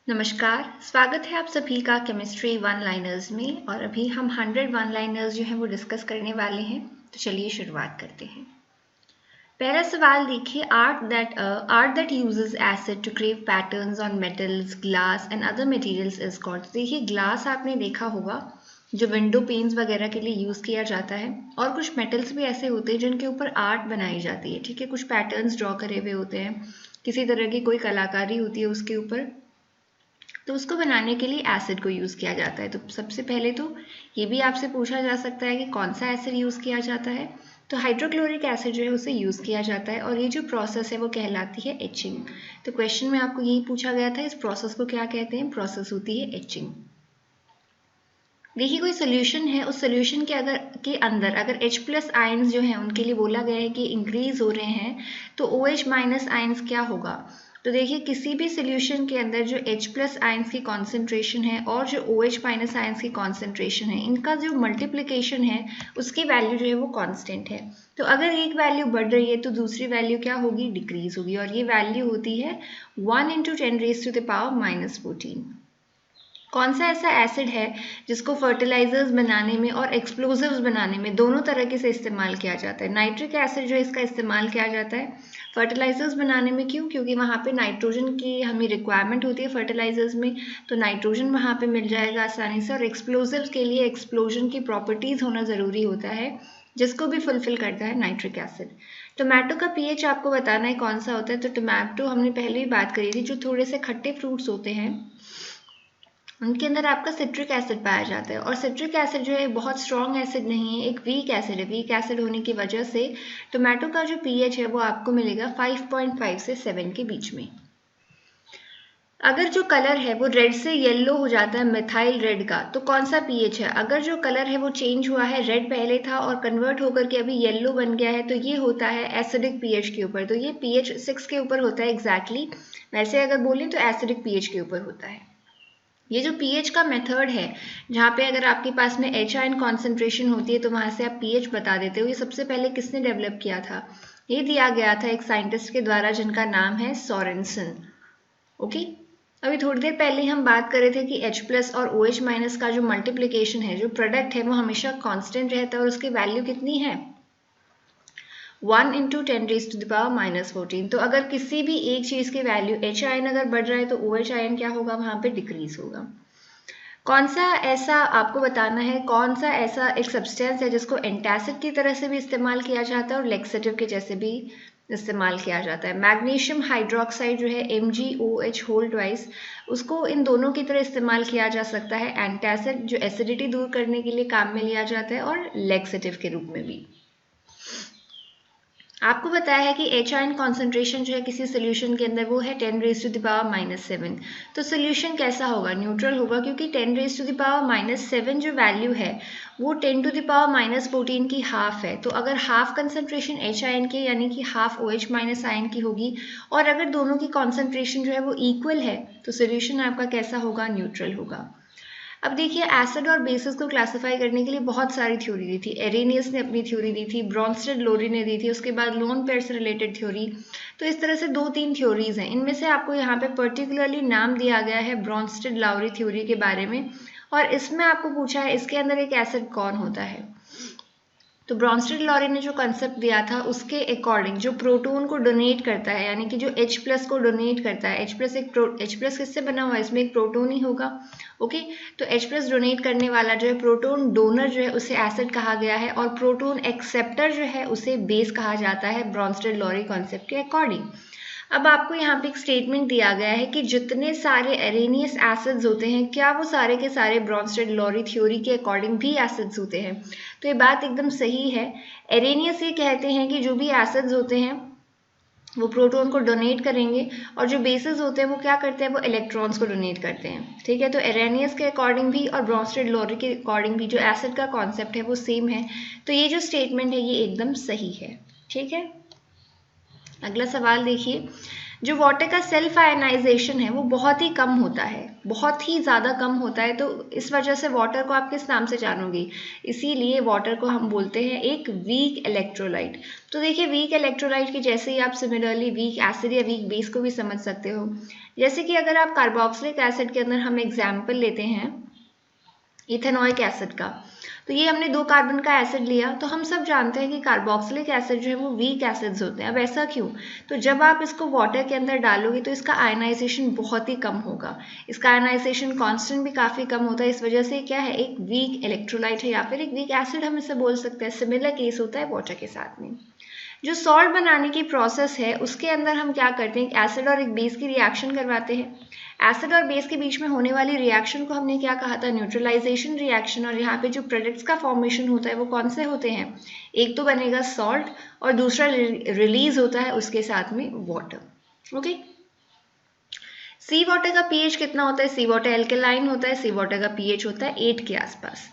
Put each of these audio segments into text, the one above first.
नमस्कार, स्वागत है आप सभी का केमिस्ट्री वन लाइनर्स में। और अभी हम 100 वन लाइनर्स जो हैं वो डिस्कस करने वाले हैं। तो चलिए शुरुआत करते हैं। पहला सवाल देखिए, art that uses acid to create patterns on metals, glass and other materials is called. देखिए ग्लास आपने देखा होगा जो विंडो पेन्स वगैरह के लिए यूज़ किया जाता है, और कुछ मेटल्स भी ऐसे होते हैं जिनके ऊपर आर्ट बनाई जाती है। ठीक है, कुछ पैटर्न्स ड्रॉ करे हुए होते हैं, किसी तरह की कोई कलाकारी होती है उसके ऊपर, तो उसको बनाने के लिए एसिड को यूज़ किया जाता है। तो सबसे पहले तो ये भी आपसे पूछा जा सकता है कि कौन सा एसिड यूज़ किया जाता है। तो हाइड्रोक्लोरिक एसिड जो है उसे यूज़ किया जाता है, और ये जो प्रोसेस है वो कहलाती है एचिंग। तो क्वेश्चन में आपको यही पूछा गया था, इस प्रोसेस को क्या कहते हैं। प्रोसेस होती है एचिंग। देखिए कोई सोल्यूशन है, उस सोल्यूशन के अंदर अगर H+ आयंस जो हैं उनके लिए बोला गया है कि इंक्रीज हो रहे हैं, तो OH- आयंस क्या होगा। तो देखिए किसी भी सोल्यूशन के अंदर जो H+ आयंस की कॉन्सेंट्रेशन है और जो OH- आयंस की कॉन्सेंट्रेशन है, इनका जो मल्टीप्लिकेशन है उसकी वैल्यू जो है वो कांस्टेंट है। तो अगर एक वैल्यू बढ़ रही है तो दूसरी वैल्यू क्या होगी, डिक्रीज होगी, और ये वैल्यू होती है 1 × 10⁻⁻14। कौन सा ऐसा एसिड है जिसको फर्टिलाइजर्स बनाने में और एक्सप्लोजिव्स बनाने में दोनों तरीके से इस्तेमाल किया जाता है। नाइट्रिक एसिड जो है इसका इस्तेमाल किया जाता है फर्टिलाइजर्स बनाने में। क्यों? क्योंकि वहाँ पे नाइट्रोजन की हमें रिक्वायरमेंट होती है फर्टिलाइजर्स में, तो नाइट्रोजन वहाँ पे मिल जाएगा आसानी से। और एक्सप्लोजिव्स के लिए एक्सप्लोजन की प्रॉपर्टीज होना ज़रूरी होता है, जिसको भी फुलफिल करता है नाइट्रिक एसिड। टोमेटो का पीएच आपको बताना है कौन सा होता है। तो टोमेटो हमने पहले ही बात करी थी, जो थोड़े से खट्टे फ्रूट्स होते हैं उनके अंदर आपका सिट्रिक एसिड पाया जाता है। और सिट्रिक एसिड जो है बहुत स्ट्रॉन्ग एसिड नहीं है, एक वीक एसिड है। वीक एसिड होने की वजह से टोमेटो का जो पीएच है वो आपको मिलेगा 5.5 से 7 के बीच में। अगर जो कलर है वो रेड से येलो हो जाता है, मिथाइल रेड का, तो कौन सा पीएच है। अगर जो कलर है वो चेंज हुआ है, रेड पहले था और कन्वर्ट होकर के अभी येलो बन गया है, तो ये होता है एसिडिक पीएच के ऊपर। तो ये पीएच 6 के ऊपर होता है एग्जैक्टली। वैसे अगर बोलें तो एसिडिक पीएच के ऊपर होता है। ये जो पीएच का मेथड है, जहाँ पे अगर आपके पास में H आयन कॉन्सेंट्रेशन होती है तो वहाँ से आप पीएच बता देते हो, ये सबसे पहले किसने डेवलप किया था। ये दिया गया था एक साइंटिस्ट के द्वारा जिनका नाम है सोरेनसन। ओके, अभी थोड़ी देर पहले हम बात कर रहे थे कि H+ और OH- का जो मल्टीप्लिकेशन है, जो प्रोडक्ट है, वो हमेशा कांस्टेंट रहता है, और उसकी वैल्यू कितनी है 1 × 10⁻⁻14। तो अगर किसी भी एक चीज़ की वैल्यू H आयन अगर बढ़ रहा है तो OH आयन क्या होगा, वहाँ पे डिक्रीज होगा। कौन सा ऐसा आपको बताना है, कौन सा ऐसा एक सब्सटेंस है जिसको एंटासिड की तरह से भी इस्तेमाल किया जाता है और लेक्सेटिव के जैसे भी इस्तेमाल किया जाता है। मैग्नीशियम हाइड्रोक्साइड जो है MgOH होल ट्वाइस, उसको इन दोनों की तरह इस्तेमाल किया जा सकता है। एंटासिड जो एसिडिटी दूर करने के लिए काम में लिया जाता है, और लेक्सेटिव के रूप में भी। आपको बताया है कि H आयन कॉन्सेंट्रेशन जो है किसी सोल्यूशन के अंदर वो है 10⁻⁻7। तो सोल्यूशन कैसा होगा, न्यूट्रल होगा, क्योंकि 10⁻⁻7 जो वैल्यू है वो 10⁻⁻14 की हाफ है। तो अगर हाफ कंसेंट्रेशन H आयन की यानी कि हाफ OH- आयन की होगी, और अगर दोनों की कॉन्सेंट्रेशन जो है वो इक्वल है, तो सोल्यूशन आपका कैसा होगा, न्यूट्रल होगा। अब देखिए एसिड और बेसिस को क्लासिफाई करने के लिए बहुत सारी थ्योरी दी थी। एरेनियस ने अपनी थ्योरी दी थी, ब्रॉन्स्टेड लोरी ने दी थी, उसके बाद लोन पेयर से रिलेटेड थ्योरी। तो इस तरह से 2-3 थ्योरीज हैं। इनमें से आपको यहाँ पे पर्टिकुलरली नाम दिया गया है ब्रॉन्स्टेड लाउरी थ्योरी के बारे में, और इसमें आपको पूछा है इसके अंदर एक एसिड कौन होता है। तो ब्रॉन्स्टेड लॉरी ने जो कंसेप्ट दिया था उसके अकॉर्डिंग जो प्रोटोन को डोनेट करता है, यानी कि जो H+ को डोनेट करता है, H+ किससे बना हुआ है, इसमें एक प्रोटोन ही होगा। ओके, तो H+ डोनेट करने वाला जो है प्रोटोन डोनर जो है उसे एसिड कहा गया है, और प्रोटोन एक्सेप्टर जो है उसे बेस कहा जाता है ब्रॉन्स्टेड लॉरी कॉन्सेप्ट के अकॉर्डिंग। अब आपको यहाँ पे एक स्टेटमेंट दिया गया है कि जितने सारे एरेनियस एसिड्स होते हैं, क्या वो सारे के सारे ब्रॉन्स्टेड लॉरी थ्योरी के अकॉर्डिंग भी एसिड्स होते हैं। तो ये बात एकदम सही है। एरेनियस ये कहते हैं कि जो भी एसिड्स होते हैं वो प्रोटॉन को डोनेट करेंगे, और जो बेसिस होते हैं वो क्या करते हैं, वो इलेक्ट्रॉन्स को डोनेट करते हैं। ठीक है, तो एरेनियस के अकॉर्डिंग भी और ब्रॉन्स्टेड लॉरी के अकॉर्डिंग भी जो एसिड का कॉन्सेप्ट है वो सेम है। तो ये जो स्टेटमेंट है ये एकदम सही है। ठीक है, अगला सवाल देखिए, जो वाटर का सेल्फ आयनाइजेशन है वो बहुत ही कम होता है, बहुत ही ज़्यादा कम होता है। तो इस वजह से वाटर को आप किस नाम से जानोगे, इसीलिए वाटर को हम बोलते हैं एक वीक इलेक्ट्रोलाइट। तो देखिए वीक इलेक्ट्रोलाइट के जैसे ही आप सिमिलरली वीक एसिड या वीक बेस को भी समझ सकते हो। जैसे कि अगर आप कार्बोक्सिलिक एसिड के अंदर हम एग्जाम्पल लेते हैं इथेनॉइक एसिड का, तो ये हमने 2 कार्बन का एसिड लिया, तो हम सब जानते हैं कि कार्बोक्सिलिक एसिड जो है वो वीक एसिड्स होते हैं। अब ऐसा क्यों? तो जब आप इसको वाटर के अंदर डालोगे तो इसका आयनाइजेशन बहुत ही कम होगा, इसका आयनाइजेशन कांस्टेंट भी काफ़ी कम होता है। इस वजह से क्या है, एक वीक इलेक्ट्रोलाइट है या फिर एक वीक एसिड हम इसे बोल सकते हैं। सिमिलर केस होता है वाटर के साथ में। जो सॉल्ट बनाने की प्रोसेस है उसके अंदर हम क्या करते हैं, एक एसिड और एक बेस की रिएक्शन करवाते हैं। एसिड और बेस के बीच में होने वाली रिएक्शन को हमने क्या कहा था, न्यूट्रलाइजेशन रिएक्शन। और यहाँ पे जो प्रोडक्ट्स का फॉर्मेशन होता है वो कौन से होते हैं, एक तो बनेगा सॉल्ट और दूसरा रिलीज होता है उसके साथ में वाटर। ओके, सी वाटर का पीएच कितना होता है, सी वाटर एल्केलाइन होता है, सी वाटर का पीएच होता है 8 के आसपास।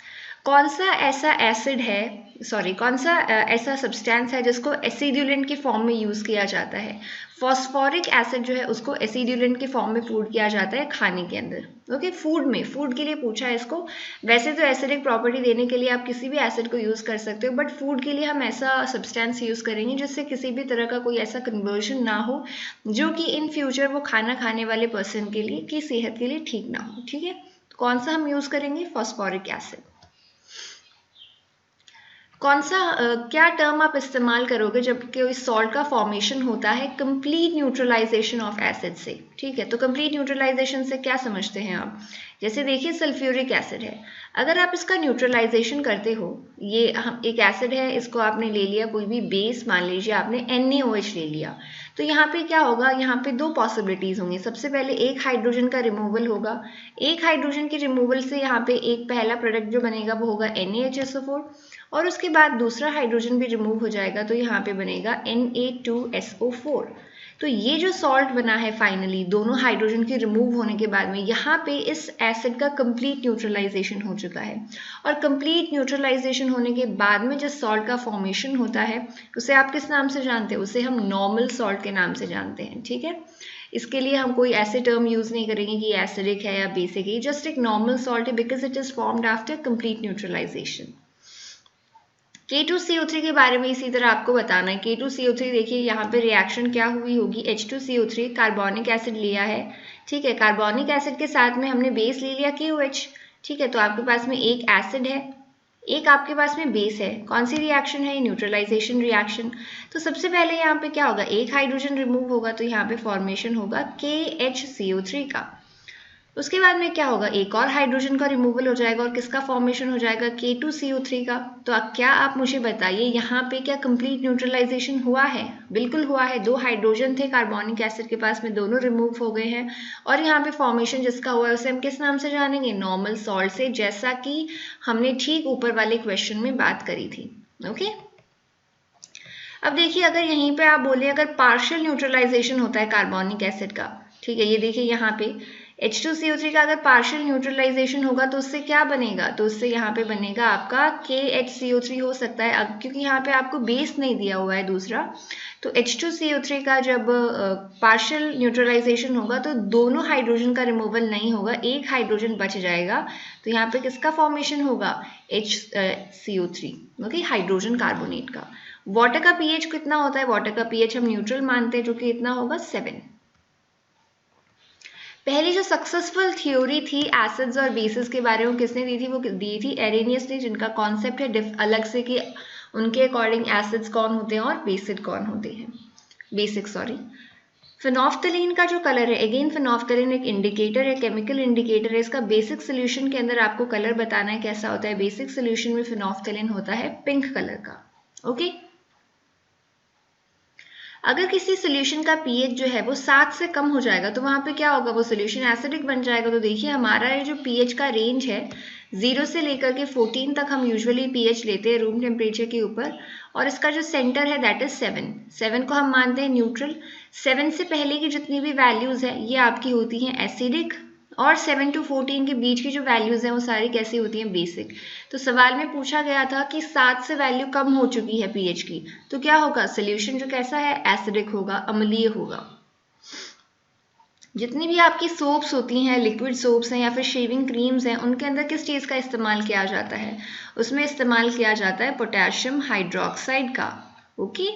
कौन सा ऐसा एसिड है, कौन सा ऐसा सब्सटेंस है जिसको एसिड्यूलेंट के फॉर्म में यूज़ किया जाता है? फॉस्फोरिक एसिड जो है उसको एसिड्यूलेंट के फॉर्म में फूड किया जाता है खाने के अंदर। ओके, फूड में, फूड के लिए पूछा है इसको। वैसे तो एसिडिक प्रॉपर्टी देने के लिए आप किसी भी एसिड को यूज़ कर सकते हो, बट फूड के लिए हम ऐसा सब्सटेंस यूज़ करेंगे जिससे किसी भी तरह का कोई ऐसा कन्वर्जन ना हो जो कि इन फ्यूचर वो खाना खाने वाले पर्सन के लिए की सेहत के लिए ठीक ना हो। ठीक है, कौन सा हम यूज़ करेंगे, फॉस्फोरिक एसिड। कौन सा क्या टर्म आप इस्तेमाल करोगे जब कोई सॉल्ट का फॉर्मेशन होता है, कंप्लीट न्यूट्रलाइजेशन ऑफ एसिड से? ठीक है, तो कंप्लीट न्यूट्रलाइजेशन से क्या समझते हैं आप? जैसे देखिए सल्फ्यूरिक एसिड है, अगर आप इसका न्यूट्रलाइजेशन करते हो, ये हम एक एसिड है, इसको आपने ले लिया कोई भी बेस, मान लीजिए आपने NaOH ले लिया, तो यहाँ पे क्या होगा, यहाँ पे 2 पॉसिबिलिटीज होंगी। सबसे पहले एक हाइड्रोजन का रिमूवल होगा, एक हाइड्रोजन के रिमूवल से यहाँ पे एक पहला प्रोडक्ट जो बनेगा वो होगा NaHSO4, और उसके बाद दूसरा हाइड्रोजन भी रिमूव हो जाएगा तो यहाँ पे बनेगा Na2SO4। तो ये जो सॉल्ट बना है फाइनली दोनों हाइड्रोजन के रिमूव होने के बाद में, यहाँ पे इस एसिड का कंप्लीट न्यूट्रलाइजेशन हो चुका है। और कंप्लीट न्यूट्रलाइजेशन होने के बाद में जिस सॉल्ट का फॉर्मेशन होता है उसे आप किस नाम से जानते हैं, उसे हम नॉर्मल सॉल्ट के नाम से जानते हैं। ठीक है, इसके लिए हम कोई ऐसे टर्म यूज नहीं करेंगे कि एसिडिक है या बेसिक है, जस्ट एक नॉर्मल सॉल्ट है because it is formed after complete neutralisation. K2CO3 के बारे में इसी तरह आपको बताना है। K2CO3 देखिए यहाँ पे रिएक्शन क्या हुई होगी, H2CO3 कार्बोनिक एसिड लिया है, ठीक है, कार्बोनिक एसिड के साथ में हमने बेस ले लिया KOH। ठीक है, तो आपके पास में एक एसिड है, एक आपके पास में बेस है। कौन सी रिएक्शन है, न्यूट्रलाइजेशन रिएक्शन। तो सबसे पहले यहाँ पे क्या होगा, एक हाइड्रोजन रिमूव होगा तो यहाँ पे फॉर्मेशन होगा KHCO3 का। उसके बाद में क्या होगा, एक और हाइड्रोजन का रिमूवल हो जाएगा और किसका फॉर्मेशन हो जाएगा, K2CO3 का। तो क्या आप मुझे बताइए यहाँ पे क्या कंप्लीट न्यूट्रलाइजेशन हुआ है? बिल्कुल हुआ है, 2 हाइड्रोजन थे कार्बोनिक एसिड के पास में, दोनों रिमूव हो गए हैं और यहाँ पे फॉर्मेशन जिसका हुआ है उसे हम किस नाम से जानेंगे, नॉर्मल सॉल्ट से, जैसा कि हमने ठीक ऊपर वाले क्वेश्चन में बात करी थी। ओके, अब देखिए अगर यहीं पे आप बोले अगर पार्शियल न्यूट्रलाइजेशन होता है कार्बोनिक एसिड का, ठीक है, ये देखिए यहाँ पे H2CO3 का अगर पार्शियल न्यूट्रलाइजेशन होगा तो उससे क्या बनेगा, तो उससे यहाँ पे बनेगा आपका KHCO3 हो सकता है। अब क्योंकि यहाँ पे आपको बेस नहीं दिया हुआ है दूसरा, तो H2CO3 का जब पार्शियल न्यूट्रलाइजेशन होगा तो दोनों हाइड्रोजन का रिमूवल नहीं होगा, एक हाइड्रोजन बच जाएगा। तो यहाँ पे किसका फॉर्मेशन होगा, HCO3, ओके, हाइड्रोजन कार्बोनेट का। वाटर का पीएच कितना होता है, वाटर का पीएच हम न्यूट्रल मानते हैं जो कि इतना होगा 7। पहली जो सक्सेसफुल थ्योरी थी एसिड्स और बेसिस के बारे में किसने दी थी, वो दी थी एरेनियस ने, जिनका कॉन्सेप्ट है अलग से कि उनके अकॉर्डिंग एसिड्स कौन होते हैं और बेसिक कौन होते हैं, बेसिक सॉरी। फिनोफ्थलीन का जो कलर है, अगेन फिनोफ्थलीन एक इंडिकेटर है, केमिकल इंडिकेटर है, इसका बेसिक सोल्यूशन के अंदर आपको कलर बताना है कैसा होता है। बेसिक सोल्यूशन में फिनोफ्थलीन होता है पिंक कलर का। ओके, अगर किसी सोल्यूशन का पीएच जो है वो 7 से कम हो जाएगा तो वहाँ पे क्या होगा, वो सोल्यूशन एसिडिक बन जाएगा। तो देखिए हमारा ये जो पीएच का रेंज है 0 से लेकर के 14 तक हम यूजुअली पीएच लेते हैं रूम टेम्परेचर के ऊपर, और इसका जो सेंटर है दैट इज 7 को हम मानते हैं न्यूट्रल। 7 से पहले की जितनी भी वैल्यूज है ये आपकी होती हैं एसिडिक, और 7 to 14 के बीच की जो वैल्यूज हैं वो सारी कैसी होती हैं, बेसिक। तो सवाल में पूछा गया था कि 7 से वैल्यू कम हो चुकी है पीएच की, तो क्या होगा, सोल्यूशन जो कैसा है, एसिडिक होगा, अम्लीय होगा। जितनी भी आपकी सोप्स होती हैं, लिक्विड सोप्स हैं या फिर शेविंग क्रीम्स हैं, उनके अंदर किस चीज़ का इस्तेमाल किया जाता है, उसमें इस्तेमाल किया जाता है पोटेशियम हाइड्रोक्साइड का। ओके,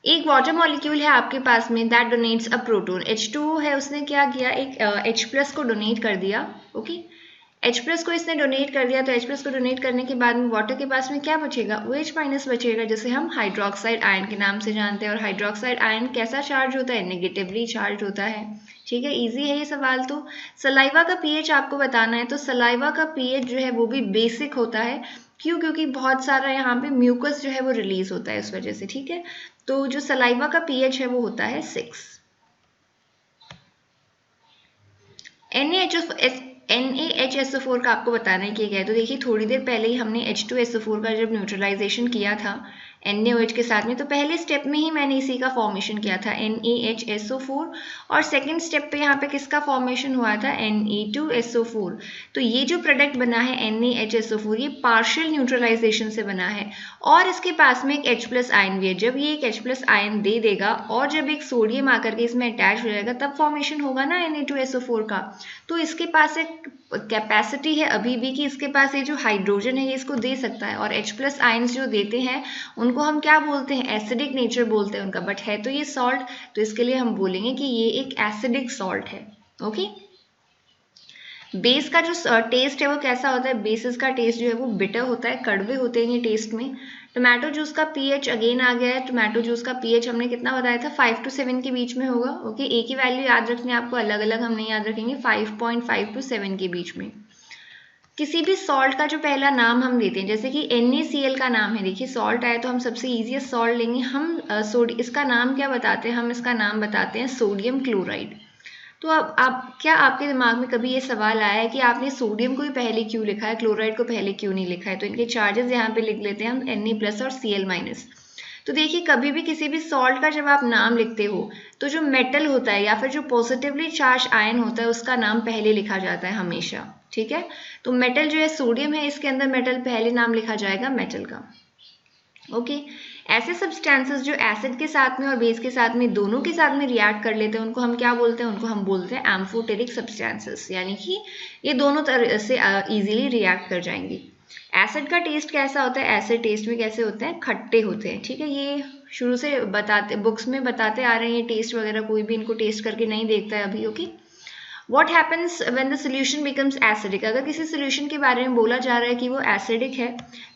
एक वाटर मॉलिक्यूल है आपके पास में that donates a proton, H2O है, उसने क्या किया, एक H+ को डोनेट कर दिया। ओके, H+ को इसने डोनेट कर दिया, तो H+ को डोनेट करने के बाद में वाटर के पास में क्या बचेगा, OH- बचेगा, जिसे हम हाइड्रोक्साइड आयन के नाम से जानते हैं। और हाइड्रोक्साइड आयन कैसा चार्ज होता है, नेगेटिवली चार्ज होता है। ठीक है, इजी है ये सवाल। तो सलाइवा का पीएच आपको बताना है, तो सलाइवा का पीएच जो है वो भी बेसिक होता है। क्यों? क्योंकि बहुत सारा यहाँ पे म्यूकस जो है वो रिलीज होता है इस वजह से। ठीक है, तो जो सलाइवा का पीएच है वो होता है 6। NaHSO4 का आपको बताना है कि क्या है। तो देखिए थोड़ी देर पहले ही हमने H2SO4 का जब न्यूट्रलाइजेशन किया था NaOH के साथ में, तो पहले स्टेप में ही मैंने इसी का फॉर्मेशन किया था NaHSO4, और सेकंड स्टेप पे यहाँ पे किसका फॉर्मेशन हुआ था, Na2SO4। तो ये जो प्रोडक्ट बना है NaHSO4, ये पार्शियल न्यूट्रलाइजेशन से बना है, और इसके पास में एक H+ आयन भी है। जब ये एक H+ आयन दे देगा और जब एक सोडियम आकर के इसमें अटैच हो जाएगा, तब फॉर्मेशन होगा ना Na2SO4 का। तो इसके पास एक कैपेसिटी है अभी भी कि इसके पास ये जो हाइड्रोजन है ये इसको दे सकता है, और H+ आयंस जो देते हैं उनको हम क्या बोलते हैं, एसिडिक नेचर बोलते हैं उनका, बट है तो ये सॉल्ट, तो इसके लिए हम बोलेंगे कि ये एक एसिडिक सॉल्ट है। ओके, बेस का जो टेस्ट है वो कैसा होता है, बेसिस का टेस्ट जो है वो बिटर होता है, कड़वे होते हैं ये टेस्ट में। टोमेटो जूस का पीएच अगेन आ गया है, टोमेटो जूस का पीएच हमने कितना बताया था, 5 to 7 के बीच में होगा। ओके, एक ही वैल्यू याद रखनी है आपको, अलग अलग हम नहीं याद रखेंगे, 5.5 to 7 के बीच में। किसी भी सॉल्ट का जो पहला नाम हम देते हैं, जैसे कि NaCl का नाम है, देखिए सॉल्ट आया तो हम सबसे ईजीएस्ट सॉल्ट लेंगे हम, इसका नाम क्या बताते हैं, हम इसका नाम बताते हैं सोडियम क्लोराइड। तो अब आप क्या आपके दिमाग में कभी ये सवाल आया है कि आपने सोडियम को भी पहले क्यों लिखा है, क्लोराइड को पहले क्यों नहीं लिखा है? तो इनके चार्जेस यहाँ पे लिख लेते हैं हम Na+ और Cl-। तो देखिए कभी भी किसी भी सॉल्ट का जब आप नाम लिखते हो तो जो मेटल होता है या फिर जो पॉजिटिवली चार्ज आयन होता है उसका नाम पहले लिखा जाता है हमेशा। ठीक है, तो मेटल जो है सोडियम है, इसके अंदर मेटल पहले नाम लिखा जाएगा मेटल का। ओके, ऐसे सब्सटेंसेस जो एसिड के साथ में और बेस के साथ में दोनों के साथ में रिएक्ट कर लेते हैं उनको हम क्या बोलते हैं, उनको हम बोलते हैं एम्फोटेरिक सब्सटेंसेस, यानी कि ये दोनों तरह से इजीली रिएक्ट कर जाएंगी। एसिड का टेस्ट कैसा होता है, एसिड टेस्ट में कैसे होते हैं, खट्टे होते हैं। ठीक है, ये शुरू से बताते बुक्स में बताते आ रहे हैं, टेस्ट वगैरह कोई भी इनको टेस्ट करके नहीं देखता है अभी। Okay, What happens when the solution becomes acidic? अगर किसी सोल्यूशन के बारे में बोला जा रहा है कि वो एसिडिक है,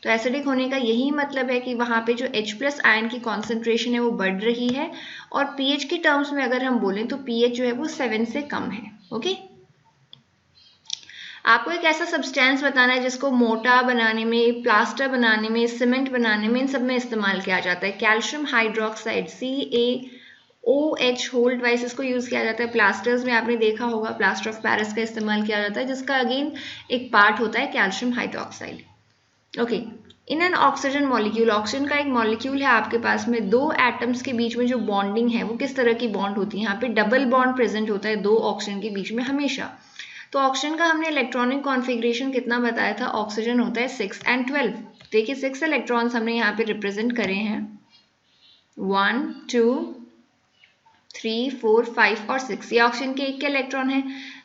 तो एसिडिक होने का यही मतलब है कि वहाँ पे जो H+ आयन की कॉन्सेंट्रेशन है वो बढ़ रही है, और pH के टर्म्स में अगर हम बोलें तो pH जो है वो 7 से कम है। ओके, आपको एक ऐसा सब्सटेंस बताना है जिसको मोटा बनाने में, प्लास्टर बनाने में, सीमेंट बनाने में, इन सब में इस्तेमाल किया जाता है। Calcium hydroxide CaOH hold vice इसको यूज़ किया जाता है। प्लास्टर्स में आपने देखा होगा प्लास्टर ऑफ पेरिस का इस्तेमाल किया जाता है, जिसका अगेन एक पार्ट होता है calcium hydroxide. Okay, in an oxygen molecule, oxygen का एक मॉलिक्यूल है आपके पास में, दो एटम्स के बीच में जो बॉन्डिंग है वो किस तरह की बॉन्ड होती है, यहाँ पे डबल बॉन्ड प्रेजेंट होता है दो ऑक्सीजन के बीच में हमेशा। तो ऑक्सीजन का हमने इलेक्ट्रॉनिक कॉन्फ़िगरेशन कितना बताया था, ऑक्सीजन होता है 6 and 12। देखिए 6 इलेक्ट्रॉन्स हमने यहाँ पे रिप्रेजेंट करे हैं, 1 2 3 4 5 और 6। ये ऑक्सीजन के एक के इलेक्ट्रॉन है।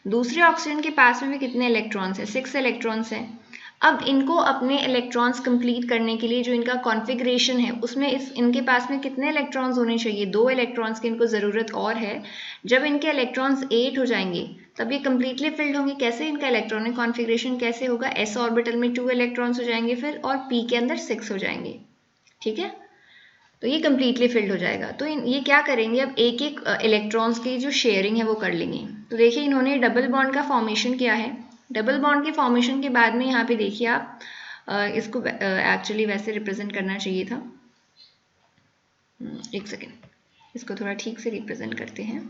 दूसरे ऑक्सीजन के पास में भी कितने इलेक्ट्रॉन्स हैं, 6 इलेक्ट्रॉन्स हैं। अब इनको अपने इलेक्ट्रॉन्स कंप्लीट करने के लिए जो इनका कॉन्फ़िगरेशन है उसमें इनके पास में कितने इलेक्ट्रॉन्स होने चाहिए, 2 इलेक्ट्रॉन्स की इनको ज़रूरत और है। जब इनके इलेक्ट्रॉन्स 8 हो जाएंगे तब ये कम्प्लीटली फिल्ड होंगे। कैसे, इनका इलेक्ट्रॉनिक कॉन्फ़िगरेशन कैसे होगा, s ऑर्बिटल में 2 इलेक्ट्रॉन्स हो जाएंगे फिर, और p के अंदर 6 हो जाएंगे। ठीक है, तो ये कम्प्लीटली फिल्ड हो जाएगा। तो ये क्या करेंगे, अब एक एक इलेक्ट्रॉन्स की जो शेयरिंग है वो कर लेंगे। तो देखिए इन्होंने डबल बॉन्ड का फॉर्मेशन किया है। डबल बॉन्ड के फॉर्मेशन के बाद में यहाँ पे देखिए आप इसको एक्चुअली वैसे रिप्रेजेंट करना चाहिए था, एक सेकेंड, इसको थोड़ा ठीक से रिप्रेजेंट करते हैं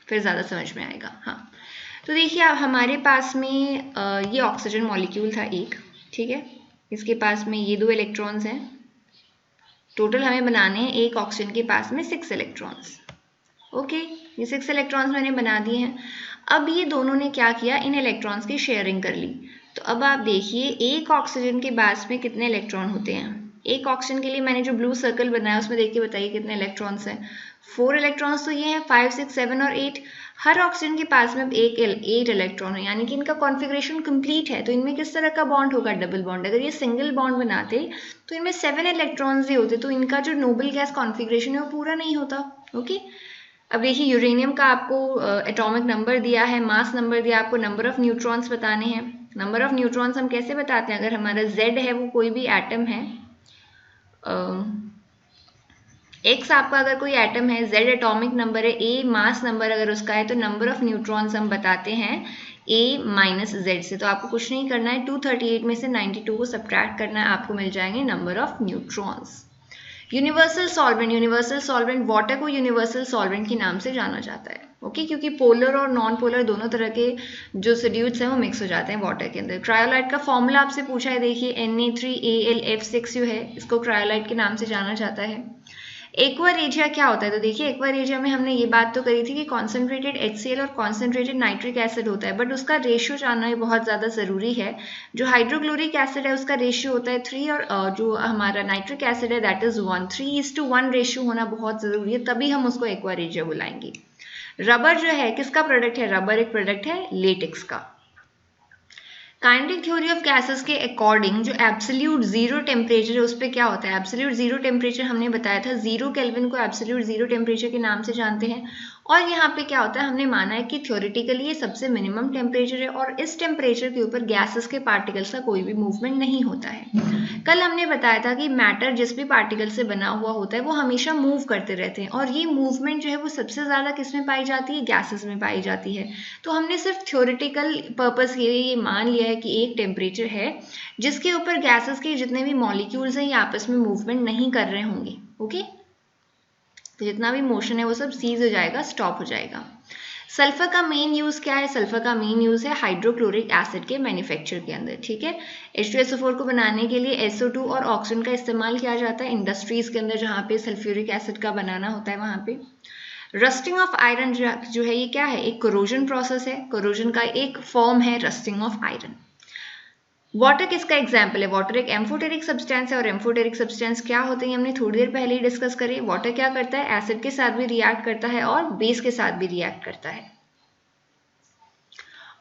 फिर ज़्यादा समझ में आएगा। हाँ, तो देखिए अब हमारे पास में ये ऑक्सीजन मॉलिक्यूल था एक, ठीक है, इसके पास में ये 2 इलेक्ट्रॉन्स हैं। टोटल हमें बनाने हैं एक ऑक्सीजन के पास में 6 इलेक्ट्रॉन्स। ओके, ये 6 इलेक्ट्रॉन्स मैंने बना दिए हैं। अब ये दोनों ने क्या किया, इन इलेक्ट्रॉन्स की शेयरिंग कर ली। तो अब आप देखिए एक ऑक्सीजन के पास में कितने इलेक्ट्रॉन होते हैं, एक ऑक्सीजन के लिए मैंने जो ब्लू सर्कल बनाया उसमें देखिए बताइए कितने इलेक्ट्रॉन्स हैं। 4 इलेक्ट्रॉन्स तो ये हैं, 5, 6, 7 और 8। हर ऑक्सीजन के पास में अब 8 इलेक्ट्रॉन है, यानी कि इनका कॉन्फ़िगरेशन कंप्लीट है। तो इनमें किस तरह का बॉन्ड होगा? Double bond. अगर ये सिंगल बॉन्ड बनाते तो इनमें 7 इलेक्ट्रॉन्स ही होते, तो इनका जो नोबल गैस कॉन्फ़िगरेशन है वो पूरा नहीं होता। ओके, अब देखिए यूरेनियम का आपको एटॉमिक नंबर दिया है, मास नंबर दिया, आपको नंबर ऑफ न्यूट्रॉन्स बताने हैं। नंबर ऑफ न्यूट्रॉन्स हम कैसे बताते हैं? अगर हमारा Z है वो कोई भी एटम है, X आपका अगर कोई एटम है, Z एटॉमिक नंबर है, A मास नंबर अगर उसका है, तो नंबर ऑफ न्यूट्रॉन्स हम बताते हैं A माइनस Z से। तो आपको कुछ नहीं करना है, 238 में से 92 को सब्ट्रैक्ट करना है, आपको मिल जाएंगे number of neutrons. Universal solvent water को यूनिवर्सल सॉल्वेंट के नाम से जाना जाता है। ओके, क्योंकि पोलर और नॉन पोलर दोनों तरह के जो सोल्यूट्स हैं वो मिक्स हो जाते हैं वाटर के अंदर। क्रायोलाइट का फॉर्मूला आपसे पूछा है, देखिए Na3AlF6 जो है इसको क्रायोलाइट के नाम से जाना जाता है। एक्वा रेजिया क्या होता है? तो देखिए एक्वा रेजिया में हमने ये बात तो करी थी कि कॉन्सेंट्रेटेड HCl और कॉन्सेंट्रेटेड नाइट्रिक एसिड होता है, बट उसका रेशियो जानना ही बहुत ज़्यादा ज़रूरी है। जो हाइड्रोक्लोरिक एसिड है उसका रेशियो होता है 3 और जो हमारा नाइट्रिक एसिड है दैट इज़ 1। 3:1 रेशियो होना बहुत ज़रूरी है, तभी हम उसको एक्वा रेजिया बुलाएंगे। रबर जो है किसका प्रोडक्ट है? रबर एक प्रोडक्ट है लेटेक्स का। काइनेटिक थ्योरी ऑफ गैसेस के अकॉर्डिंग जो एब्सोल्यूट जीरो टेम्परेचर है उस पर क्या होता है? एब्सोल्यूट जीरो टेम्परेचर हमने बताया था 0 केल्विन को एब्सोल्यूट जीरो टेम्परेचर के नाम से जानते हैं। और यहाँ पे क्या होता है? हमने माना है कि थ्योरेटिकली ये सबसे मिनिमम टेम्परेचर है और इस टेम्परेचर के ऊपर गैसेस के पार्टिकल्स का कोई भी मूवमेंट नहीं होता है। कल हमने बताया था कि मैटर जिस भी पार्टिकल से बना हुआ होता है वो हमेशा मूव करते रहते हैं, और ये मूवमेंट जो है वो सबसे ज़्यादा किस में पाई जाती है? गैसेस में पाई जाती है। तो हमने सिर्फ थ्योरेटिकल पर्पस के लिए ये मान लिया है कि एक टेम्परेचर है जिसके ऊपर गैसेस के जितने भी मॉलिक्यूल्स हैं ये आपस में मूवमेंट नहीं कर रहे होंगे। ओके, तो जितना भी मोशन है वो सब सीज हो जाएगा, स्टॉप हो जाएगा। सल्फर का मेन यूज क्या है? सल्फर का मेन यूज है हाइड्रोक्लोरिक एसिड के मैन्युफैक्चर के अंदर। ठीक है, H2SO4 को बनाने के लिए SO2 और ऑक्सीजन का इस्तेमाल किया जाता है इंडस्ट्रीज के अंदर जहाँ पे सल्फ्यूरिक एसिड का बनाना होता है वहाँ पे। रस्टिंग ऑफ आयरन जो है ये क्या है? एक कोरोजन प्रोसेस है, कोरोजन का एक फॉर्म है रस्टिंग ऑफ आयरन। वाटर किसका एग्जाम्पल है? वाटर एक एम्फोटेरिक सब्सटेंस है, और एम्फोटेरिक सब्सटेंस क्या होते हैं हमने थोड़ी देर पहले ही डिस्कस करी। वाटर क्या करता है? एसिड के साथ भी रिएक्ट करता है और बेस के साथ भी रिएक्ट करता है।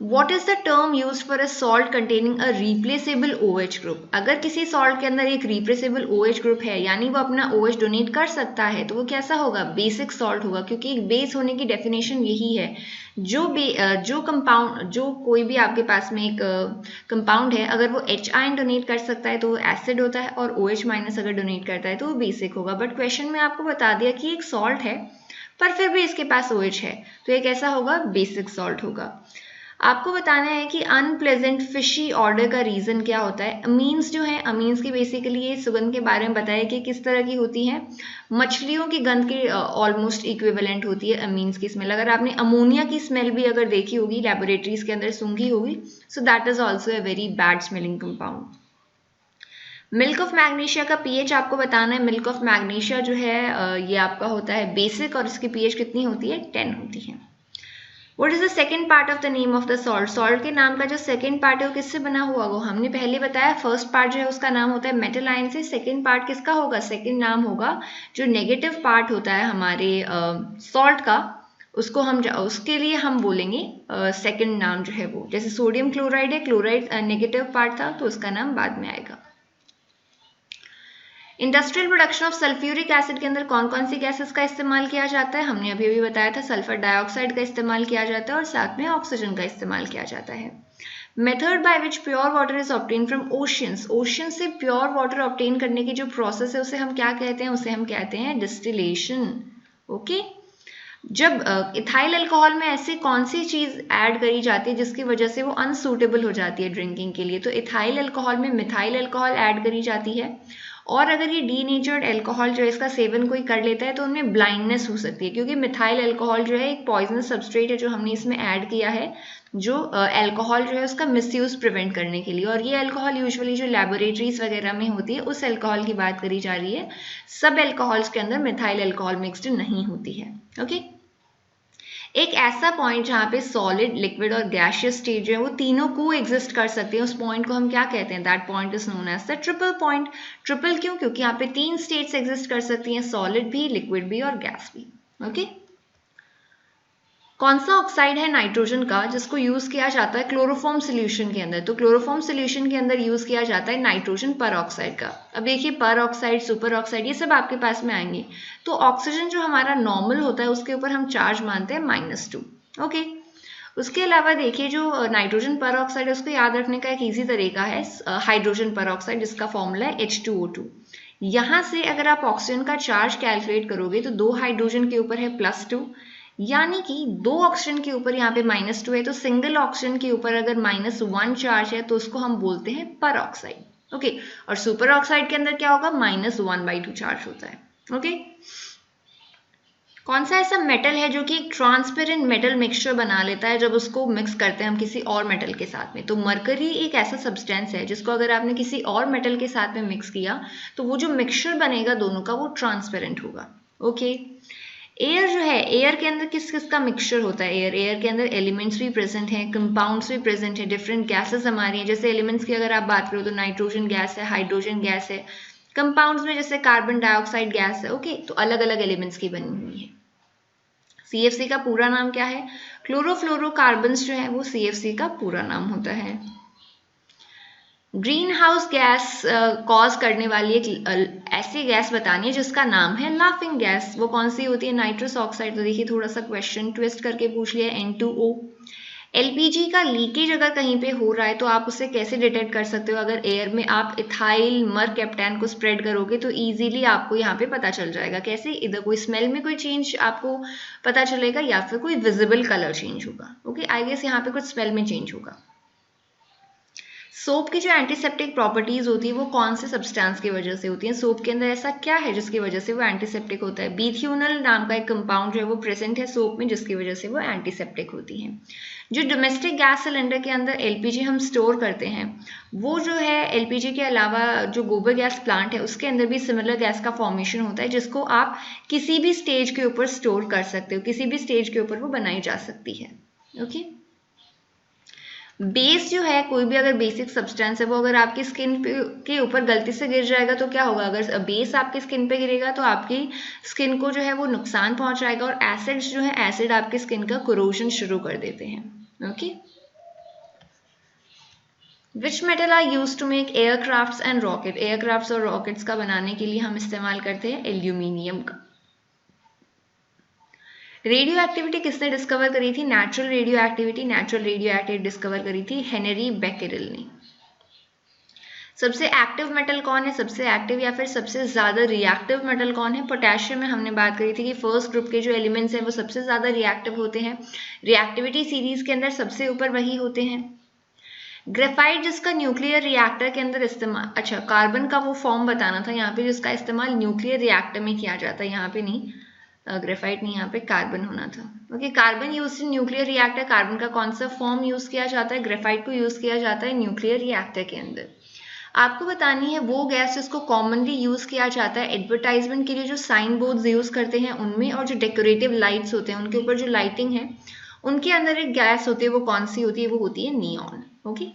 What is the term used for a salt containing a replaceable OH group? अगर किसी सॉल्ट के अंदर एक replaceable OH ग्रुप है यानी वो अपना OH डोनेट कर सकता है तो वो कैसा होगा? बेसिक सॉल्ट होगा, क्योंकि एक बेस होने की डेफिनेशन यही है। जो कंपाउंड, जो कोई भी आपके पास में एक कंपाउंड है अगर वो H आयन डोनेट कर सकता है तो वो एसिड होता है, और OH माइनस अगर डोनेट करता है तो वो बेसिक होगा। बट क्वेश्चन में आपको बता दिया कि एक सॉल्ट है पर फिर भी इसके पास OH है, तो ये कैसा होगा? बेसिक सॉल्ट होगा। आपको बताना है कि अनप्लेजेंट फिशी ऑर्डर का रीजन क्या होता है। अमीन्स जो है, अमीन्स की बेसिकली ये सुगंध के बारे में बताया कि किस तरह की होती हैं। मछलियों की गंध के ऑलमोस्ट इक्विवेलेंट होती है अमीन्स की स्मेल। अगर आपने अमोनिया की स्मेल भी अगर देखी होगी लेबोरेटरीज के अंदर सूंघी होगी, so that is also a very bad smelling compound. Milk of magnesia का पीएच आपको बताना है। मिल्क ऑफ मैग्नीशिया जो है ये आपका होता है बेसिक, और इसकी पीएच कितनी होती है? 10 होती है। What is the second part of the name of the salt? Salt के नाम का जो सेकेंड पार्ट है वो किससे बना हुआ होगा? हमने पहले बताया फर्स्ट पार्ट जो है उसका नाम होता है मेटल आयन से। सेकेंड पार्ट किसका होगा? सेकेंड नाम होगा जो नेगेटिव पार्ट होता है हमारे सॉल्ट का, उसको हम उसके लिए हम बोलेंगे सेकेंड नाम जो है वो। जैसे सोडियम क्लोराइड है, क्लोराइड नेगेटिव पार्ट था तो उसका नाम बाद में आएगा। Industrial production of sulphuric acid के अंदर कौन कौन सी गैसेस का इस्तेमाल किया जाता है? हमने अभी अभी बताया था सल्फर डाइऑक्साइड का इस्तेमाल किया जाता है और साथ में ऑक्सीजन का इस्तेमाल किया जाता है। Method by which pure water is obtain from oceans. Ocean से प्योर वाटर ऑब्टेन करने की जो प्रोसेस है उसे हम क्या कहते हैं? उसे हम कहते हैं डिस्टिलेशन। ओके, जब इथाइल अल्कोहल में ऐसी कौन सी चीज ऐड करी जाती है जिसकी वजह से वो अनसूटेबल हो जाती है ड्रिंकिंग के लिए? तो इथाइल अल्कोहल में मिथाइल अल्कोहल ऐड करी जाती है, और अगर ये डीनेचर्ड अल्कोहल जो है इसका सेवन कोई कर लेता है तो उनमें ब्लाइंडनेस हो सकती है, क्योंकि मिथाइल अल्कोहल जो है एक पॉइजनस सब्सट्रेट है जो हमने इसमें ऐड किया है, जो अल्कोहल जो है उसका मिसयूज प्रिवेंट करने के लिए। और ये अल्कोहल यूजुअली जो लेबोरेटरीज वगैरह में होती है उस अल्कोहल की बात करी जा रही है। सब अल्कोहल्स के अंदर मिथाइल अल्कोहल मिक्सड नहीं होती है। ओके, एक ऐसा पॉइंट जहाँ पे सॉलिड, लिक्विड और गैसियस स्टेट जो है वो तीनों को एग्जिस्ट कर सकते हैं, उस पॉइंट को हम क्या कहते हैं? That point is known as the triple point. Triple क्यों? क्योंकि यहाँ पे 3 स्टेट्स एग्जिस्ट कर सकती हैं, सॉलिड भी, लिक्विड भी और गैस भी। ओके कौन सा ऑक्साइड है नाइट्रोजन का जिसको यूज किया जाता है क्लोरोफॉर्म सोल्यूशन के अंदर? तो क्लोरोफॉर्म सोल्यूशन के अंदर यूज किया जाता है नाइट्रोजन पर ऑक्साइड का। अब देखिए पर ऑक्साइड, सुपर ऑक्साइड, ये सब आपके पास में आएंगे। तो ऑक्सीजन जो हमारा नॉर्मल होता है उसके ऊपर हम चार्ज मानते हैं -2। ओके उसके अलावा देखिए जो नाइट्रोजन पर ऑक्साइड है उसको याद रखने का एक ईजी तरीका है हाइड्रोजन पर ऑक्साइड, जिसका फॉर्मूला है H2O2। यहाँ से अगर आप ऑक्सीजन का चार्ज कैलकुलेट करोगे तो 2 हाइड्रोजन के ऊपर है +2, यानी कि 2 ऑक्सीजन के ऊपर यहाँ पे -2 है, तो सिंगल ऑक्सीजन के ऊपर अगर -1 चार्ज है तो उसको हम बोलते हैं पर ऑक्साइड। ओके और सुपर ऑक्साइड के अंदर क्या होगा? -1/2 चार्ज होता है। ओके कौन सा ऐसा मेटल है जो कि एक ट्रांसपेरेंट मेटल मिक्सचर बना लेता है जब उसको मिक्स करते हैं हम किसी और मेटल के साथ में? तो मरकरी एक ऐसा सब्सटेंस है जिसको अगर आपने किसी और मेटल के साथ में मिक्स किया तो वो जो मिक्सचर बनेगा दोनों का वो ट्रांसपेरेंट होगा। ओके एयर जो है, एयर के अंदर किस किस का मिक्सचर होता है? एयर के अंदर एलिमेंट्स भी प्रेजेंट हैं, कंपाउंड्स भी प्रेजेंट हैं, डिफरेंट गैसेस हमारी हैं। जैसे एलिमेंट्स की अगर आप बात करो तो नाइट्रोजन गैस है, हाइड्रोजन गैस है। कंपाउंड्स में जैसे कार्बन डाइऑक्साइड गैस है। ओके तो अलग अलग एलिमेंट्स की बनी हुई है। CFC का पूरा नाम क्या है? क्लोरोफ्लोरोकार्बन्स जो है वो CFC का पूरा नाम होता है। ग्रीन हाउस गैस कॉज करने वाली एक ऐसी गैस बतानी है जिसका नाम है लाफिंग गैस। वो कौन सी होती है? Nitrous oxide. तो देखिए थोड़ा सा क्वेश्चन ट्विस्ट करके पूछ लिया, N2O। LPG का लीकेज अगर कहीं पे हो रहा है तो आप उसे कैसे डिटेक्ट कर सकते हो? अगर एयर में आप इथाइल मरकैप्टेन को स्प्रेड करोगे तो इजीली आपको यहाँ पे पता चल जाएगा। कैसे? इधर कोई स्मेल में कोई चेंज आपको पता चलेगा या फिर कोई विजिबल कलर चेंज होगा। ओके आई गेस यहाँ पे कुछ स्मेल में चेंज होगा। सोप की जो एंटीसेप्टिक प्रॉपर्टीज होती है वो कौन से सब्सटेंस की वजह से होती है? सोप के अंदर ऐसा क्या है जिसकी वजह से वो एंटीसेप्टिक होता है? बीथ्यूनल नाम का एक कंपाउंड जो है वो प्रेजेंट है सोप में जिसकी वजह से वो एंटीसेप्टिक होती है। जो डोमेस्टिक गैस सिलेंडर के अंदर LPG हम स्टोर करते हैं वो जो है LPG के अलावा जो गोबर गैस प्लांट है उसके अंदर भी सिमिलर गैस का फॉर्मेशन होता है जिसको आप किसी भी स्टेज के ऊपर स्टोर कर सकते हो, किसी भी स्टेज के ऊपर वो बनाई जा सकती है। ओके बेस जो है, कोई भी अगर बेसिक सब्सटेंस है वो अगर आपकी स्किन के ऊपर गलती से गिर जाएगा तो क्या होगा? अगर बेस आपकी स्किन पे गिरेगा तो आपकी स्किन को जो है वो नुकसान पहुंचाएगा। और एसिड्स जो है, एसिड आपकी स्किन का कोरोजन शुरू कर देते हैं। Okay which metal are use to make aircrafts and rocket? Aircrafts और रॉकेट्स का बनाने के लिए हम इस्तेमाल करते हैं एल्यूमिनियम का। रेडियो एक्टिविटी किसने डिस्कवर करी थी? नेचुरल रेडियो एक्टिविटी डिस्कवर करी थी हेनरी बेकेरेल ने। सबसे एक्टिव मेटल कौन है? सबसे एक्टिव या फिर सबसे ज्यादा रिएक्टिव मेटल कौन है? पोटेशियम में हमने बात करी थी कि फर्स्ट ग्रुप के जो एलिमेंट्स हैं वो सबसे ज्यादा रिएक्टिव होते हैं। रिएक्टिविटी सीरीज के अंदर सबसे ऊपर वही होते हैं। ग्रेफाइट जिसका न्यूक्लियर रिएक्टर के अंदर इस्तेमाल, अच्छा कार्बन का वो फॉर्म बताना था यहाँ पे जिसका इस्तेमाल न्यूक्लियर रिएक्टर में किया जाता है, यहाँ पे नहीं, ग्रेफाइट नहीं, यहाँ पे कार्बन होना था। Okay carbon use in nuclear reactor. Carbon का कौन सा फॉर्म यूज किया जाता है? ग्रेफाइट को यूज किया जाता है न्यूक्लियर रिएक्टर के अंदर। आपको बतानी है वो गैस जिसको कॉमनली यूज किया जाता है एडवर्टाइजमेंट के लिए, जो साइन बोर्ड्स यूज करते हैं उनमें, और जो डेकोरेटिव लाइट्स होते हैं उनके ऊपर जो लाइटिंग है उनके अंदर एक गैस होती है, वो कौन सी होती है? वो होती है नियॉन। ओके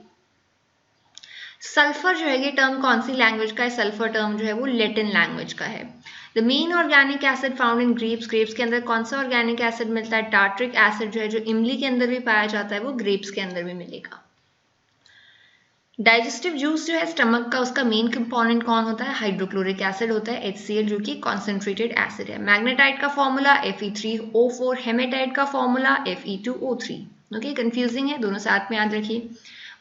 सल्फर जो है ये टर्म कौन सी लैंग्वेज का है? सल्फर टर्म जो है वो लैटिन लैंग्वेज का है। The main organic acid found in grapes. Grapes के अंदर कौन सा ऑर्गेनिक एसिड मिलता है? टार्ट्रिक एसिड जो है, जो इमली के अंदर भी पाया जाता है, वो ग्रेप्स के अंदर भी मिलेगा। डाइजेस्टिव जूस जो है स्टमक का, उसका मेन कंपोनेंट कौन होता है? हाइड्रोक्लोरिक एसिड होता है, HCl, जो कि कॉन्सेंट्रेटेड एसिड है। मैग्नेटाइट का फॉर्मूला Fe3O4, हेमेटाइट का फॉर्मूला Fe2O3। ओके कंफ्यूजिंग है, दोनों साथ में याद रखिए।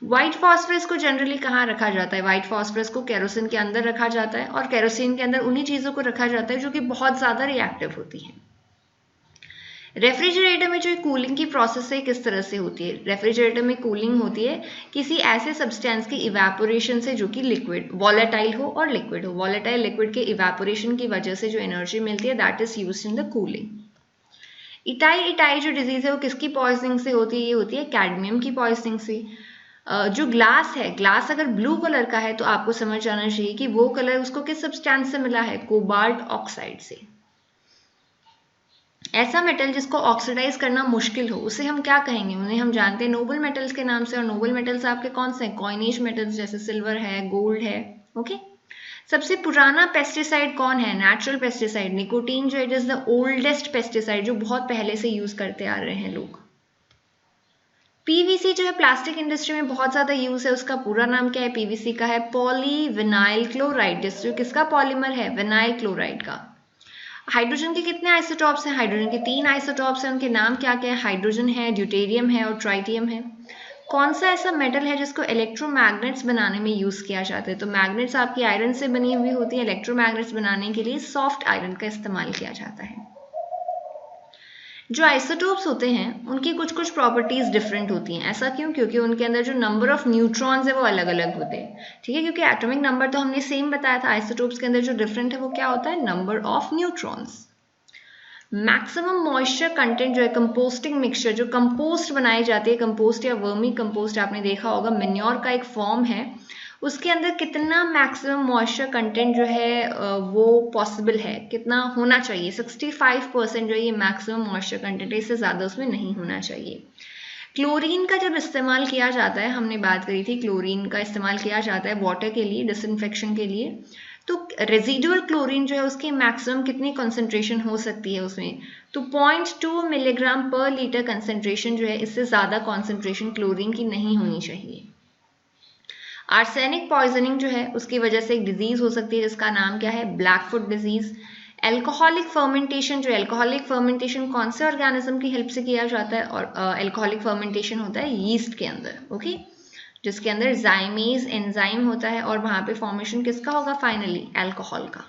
व्हाइट फॉस्फोरस को जनरली कहाँ रखा जाता है? व्हाइट फॉस्फोरस को केरोसिन के अंदर रखा जाता है, और केरोसिन के अंदर उन्हीं चीजों को रखा जाता है जो कि बहुत ज्यादा रिएक्टिव होती हैं। रेफ्रिजरेटर में जो कूलिंग की प्रोसेस है किस तरह से होती है? रेफ्रिजरेटर में कूलिंग होती है किसी ऐसे सब्सटेंस की इवेपोरेशन से जो कि लिक्विड, वॉलेटाइल हो और लिक्विड हो। वॉलेटाइल लिक्विड के इवेपोरेशन की वजह से जो एनर्जी मिलती है that is used in the cooling. Itai जो डिजीज है वो किसकी पॉइजनिंग से होती है? ये होती है कैडमियम की पॉइजनिंग से। जो ग्लास है, ग्लास अगर ब्लू कलर का है तो आपको समझ जाना चाहिए कि वो कलर उसको किस सब्सटेंस से मिला है? कोबाल्ट ऑक्साइड से। ऐसा मेटल जिसको ऑक्सीडाइज करना मुश्किल हो उसे हम क्या कहेंगे? उन्हें हम जानते हैं नोबल मेटल्स के नाम से, और नोबल मेटल्स आपके कौन से हैं? कॉइनेज मेटल्स जैसे सिल्वर है, गोल्ड है। ओके। सबसे पुराना पेस्टिसाइड कौन है? नेचुरल पेस्टिसाइड निकोटीन जो it is the oldest pesticide, जो बहुत पहले से यूज करते आ रहे हैं लोग। पीवीसी जो है प्लास्टिक इंडस्ट्री में बहुत ज्यादा यूज है, उसका पूरा नाम क्या है? पीवीसी का है पॉलीविनाइल क्लोराइड, जो किसका पॉलीमर है? विनाइल क्लोराइड का। हाइड्रोजन के कितने आइसोटॉप्स हैं? हाइड्रोजन के 3 आइसोटॉप्स हैं, उनके नाम क्या क्या है? हाइड्रोजन है, ड्यूटेरियम है और ट्राइटियम है। कौन सा ऐसा मेटल है जिसको इलेक्ट्रोमैग्नेट्स बनाने में यूज किया जाता है? तो मैग्नेट्स आपकी आयरन से बनी हुई होती है, इलेक्ट्रोमैग्नेट्स बनाने के लिए सॉफ्ट आयरन का इस्तेमाल किया जाता है। जो आइसोटोप्स होते हैं उनकी कुछ कुछ प्रॉपर्टीज डिफरेंट होती हैं। ऐसा क्यों? क्योंकि उनके अंदर जो नंबर ऑफ न्यूट्रॉन्स है वो अलग अलग होते हैं। ठीक है, क्योंकि एटॉमिक नंबर तो हमने सेम बताया था, आइसोटोप्स के अंदर जो डिफरेंट है वो क्या होता है? Number of neutrons. Maximum moisture content जो है कंपोस्टिंग मिक्सचर, जो कंपोस्ट बनाई जाती है, कंपोस्ट या वर्मी कंपोस्ट आपने देखा होगा, मेन्योर का एक फॉर्म है, उसके अंदर कितना मैक्सिमम मॉइस्चर कंटेंट जो है वो पॉसिबल है, कितना होना चाहिए? 65% जो है ये मैक्सिमम मॉइस्चर कंटेंट है, इससे ज़्यादा उसमें नहीं होना चाहिए। क्लोरीन का जब इस्तेमाल किया जाता है, हमने बात करी थी क्लोरीन का इस्तेमाल किया जाता है वाटर के लिए, डिसइंफेक्शन के लिए, तो रेजिडुअल क्लोरीन जो है उसकी मैक्सिमम कितनी कंसंट्रेशन हो सकती है उसमें? तो 0.2 मिलीग्राम पर लीटर कंसंट्रेशन जो है, इससे ज़्यादा कंसंट्रेशन क्लोरीन की नहीं होनी चाहिए। आर्सेनिक पॉइजनिंग जो है उसकी वजह से एक डिजीज हो सकती है जिसका नाम क्या है? Black foot disease. Alcoholic fermentation, जो एल्कोहलिक फर्मेंटेशन कौन से ऑर्गेनिज्म की हेल्प से किया जाता है? और एल्कोहलिक फर्मेंटेशन होता है यीस्ट के अंदर। ओके, जिसके अंदर जाइमेज एंजाइम होता है और वहां पे फॉर्मेशन किसका होगा? फाइनली एल्कोहल का।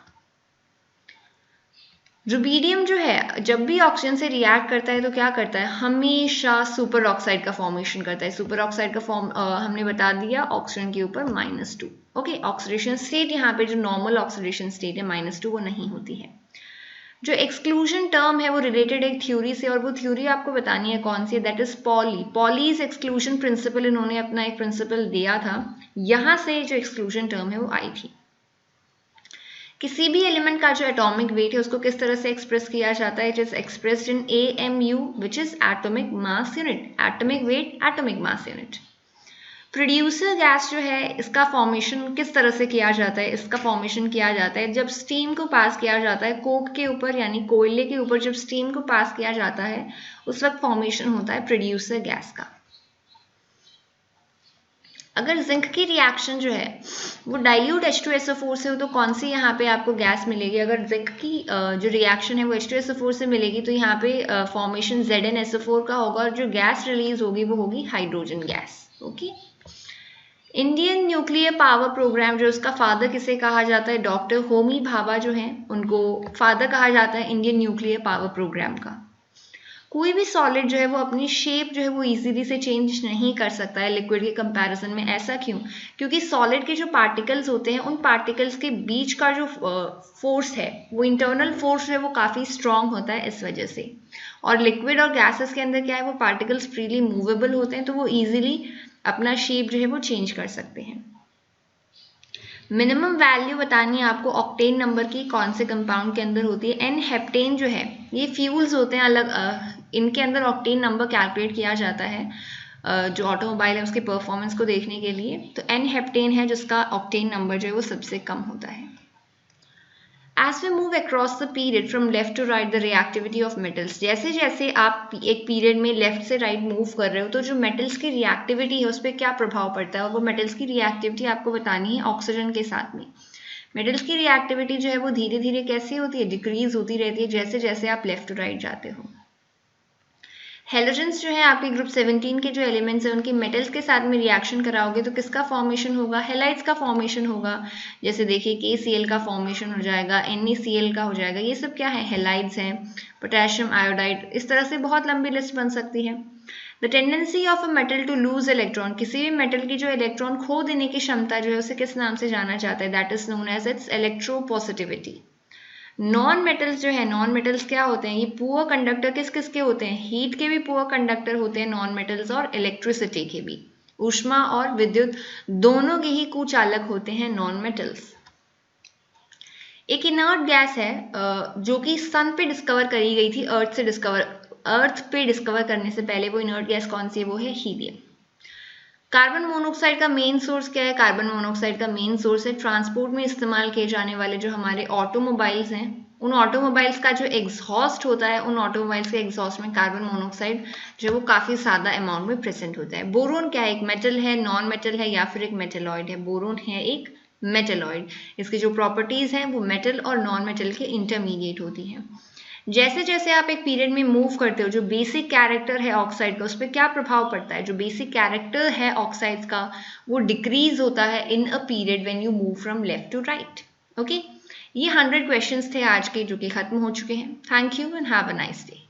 रुबीडियम जो है जब भी ऑक्सीजन से रिएक्ट करता है तो क्या करता है? हमेशा सुपर ऑक्साइड का फॉर्मेशन करता है। सुपर ऑक्साइड का फॉर्म हमने बता दिया ऑक्सीजन के ऊपर -2। ओके, ऑक्सीडेशन स्टेट यहाँ पे जो नॉर्मल ऑक्सीडेशन स्टेट है -2 वो नहीं होती है। जो एक्सक्लूजन टर्म है वो रिलेटेड एक थ्योरी से, और वो थ्योरी आपको बतानी है कौन सी है? That is poly, Pauli's exclusion principle. इन्होंने अपना एक प्रिंसिपल दिया था, यहाँ से जो एक्सक्लूजन टर्म है वो आई थी। किसी भी एलिमेंट का जो एटॉमिक वेट है उसको किस तरह से एक्सप्रेस किया जाता है? It is expressed in AMU which is atomic mass unit, atomic weight atomic mass unit. Producer gas जो है इसका फॉर्मेशन किस तरह से किया जाता है? इसका फॉर्मेशन किया जाता है जब स्टीम को पास किया जाता है कोक के ऊपर, यानी कोयले के ऊपर जब स्टीम को पास किया जाता है उस वक्त फॉर्मेशन होता है प्रोड्यूसर गैस का। अगर जिंक की रिएक्शन जो है वो डाइल्यूट H2SO4 से हो तो कौन सी यहाँ पे आपको गैस मिलेगी? अगर जिंक की जो रिएक्शन है वो H2SO4 से मिलेगी तो यहाँ पे फॉर्मेशन ZnSO4 का होगा, और जो गैस रिलीज होगी वो होगी hydrogen gas. Okay, Indian nuclear power programme जो उसका फादर किसे कहा जाता है? डॉक्टर होमी भाभा जो हैं उनको फादर कहा जाता है इंडियन न्यूक्लियर पावर प्रोग्राम का। कोई भी सॉलिड जो है वो अपनी शेप जो है वो इजीली से चेंज नहीं कर सकता है लिक्विड के कंपैरिजन में। ऐसा क्यों? क्योंकि सॉलिड के जो पार्टिकल्स होते हैं उन पार्टिकल्स के बीच का जो फोर्स है वो इंटरनल फोर्स जो है वो काफ़ी स्ट्रांग होता है इस वजह से। और लिक्विड और गैसेस के अंदर क्या है, वो पार्टिकल्स फ्रीली मूवेबल होते हैं तो वो ईजिली अपना शेप जो है वो चेंज कर सकते हैं। मिनिमम वैल्यू बतानी है आपको ऑक्टेन नंबर की, कौन से कंपाउंड के अंदर होती है? एन हेप्टेन जो है ये फ्यूल्स होते हैं अलग, इनके अंदर ऑक्टेन नंबर कैलकुलेट किया जाता है जो ऑटोमोबाइल है उसके परफॉर्मेंस को देखने के लिए। तो एन हेप्टेन है जिसका ऑक्टेन नंबर जो है वो सबसे कम होता है। As we move across the period from left to right, the reactivity of metals, जैसे जैसे आप एक पीरियड में लेफ्ट से राइट मूव कर रहे हो तो जो मेटल्स की रिएक्टिविटी है उस पर क्या प्रभाव पड़ता है? और वो मेटल्स की रिएक्टिविटी आपको बतानी है ऑक्सीजन के साथ में। मेटल्स की रिएक्टिविटी जो है वो धीरे धीरे कैसी होती है? डिक्रीज होती रहती है जैसे जैसे आप लेफ्ट टू राइट जाते हो। हेलोजेंस जो है आपके ग्रुप 17 के जो एलिमेंट्स हैं उनके मेटल्स के साथ में रिएक्शन कराओगे तो किसका फॉर्मेशन होगा? हेलाइड्स का फॉर्मेशन होगा। जैसे देखिए KCl का फॉर्मेशन हो जाएगा, NaCl का हो जाएगा, ये सब क्या है? हेलाइड्स हैं। पोटेशियम आयोडाइड, इस तरह से बहुत लंबी लिस्ट बन सकती है। The tendency of a metal to lose electron, किसी भी मेटल की जो इलेक्ट्रॉन खो देने की क्षमता जो है उसे किस नाम से जाना जाता है? That is known as its electropositivity. Non metals जो है, नॉन मेटल्स क्या होते हैं? ये पुअर कंडक्टर किस किस के होते हैं? हीट के भी पुअर कंडक्टर होते हैं नॉन मेटल्स, और इलेक्ट्रिसिटी के भी, ऊष्मा और विद्युत दोनों के ही कुचालक होते हैं नॉन मेटल्स। एक इनर्ट गैस है जो कि सन पे डिस्कवर करी गई थी, अर्थ पे डिस्कवर करने से पहले वो इनर्ट गैस कौन सी है, वो है हीलियम। कार्बन मोनोऑक्साइड का मेन सोर्स क्या है? कार्बन मोनोऑक्साइड का मेन सोर्स है ट्रांसपोर्ट में इस्तेमाल किए जाने वाले जो हमारे ऑटोमोबाइल्स हैं, उन ऑटोमोबाइल्स का जो एग्जॉस्ट होता है, उन ऑटोमोबाइल्स के एग्जॉस्ट में कार्बन मोनोऑक्साइड जो है वो काफ़ी ज़्यादा अमाउंट में प्रेजेंट होता है। बोरोन क्या है? एक मेटल है, नॉन मेटल है या फिर एक मेटेलॉइड है? बोरोन है एक मेटेलॉइड। इसकी जो प्रॉपर्टीज़ हैं वो मेटल और नॉन मेटल के इंटरमीडिएट होती हैं। जैसे जैसे आप एक पीरियड में मूव करते हो, जो बेसिक कैरेक्टर है ऑक्साइड का, उस पर क्या प्रभाव पड़ता है? जो बेसिक कैरेक्टर है ऑक्साइड्स का वो डिक्रीज होता है in a period when you move from left to right. Okay, ये 100 क्वेश्चंस थे आज के जो कि खत्म हो चुके हैं। Thank you and have a nice day.